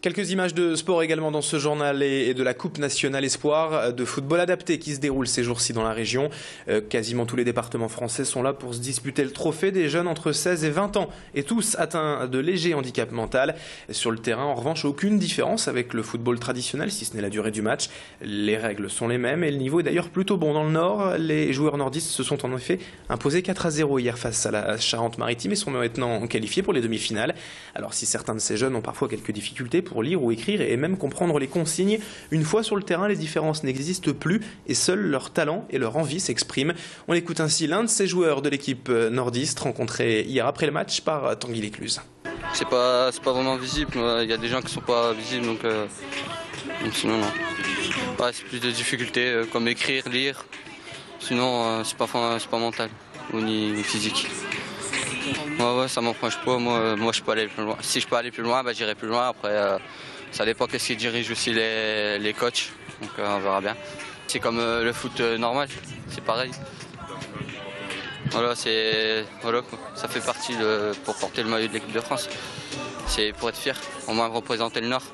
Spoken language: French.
Quelques images de sport également dans ce journal et de la Coupe nationale espoir de football adapté qui se déroule ces jours-ci dans la région. Quasiment tous les départements français sont là pour se disputer le trophée des jeunes entre 16 et 20 ans et tous atteints de légers handicaps mentaux. Sur le terrain, en revanche, aucune différence avec le football traditionnel, si ce n'est la durée du match. Les règles sont les mêmes et le niveau est d'ailleurs plutôt bon. Dans le Nord, les joueurs nordistes se sont en effet imposés 4-0 hier face à la Charente-Maritime et sont maintenant qualifiés pour les demi-finales. Alors si certains de ces jeunes ont parfois quelques difficultés pour lire ou écrire et même comprendre les consignes, une fois sur le terrain, les différences n'existent plus et seuls leur talent et leur envie s'expriment. On écoute ainsi l'un de ces joueurs de l'équipe nordiste rencontré hier après le match par Tanguy Lécluse. C'est pas vraiment visible, il y a des gens qui sont pas visibles donc sinon non. Ouais, c'est plus de difficultés comme écrire, lire, sinon c'est pas mental ou ni physique. Ouais, ça m'empêche pas, moi je peux aller plus loin. Si je peux aller plus loin, j'irai plus loin. Après, ça dépend qu'est-ce qu'ils dirigent aussi les coachs, donc on verra bien. C'est comme le foot normal, c'est pareil. Voilà, ça fait partie pour porter le maillot de l'équipe de France. C'est pour être fier, au moins représenter le Nord.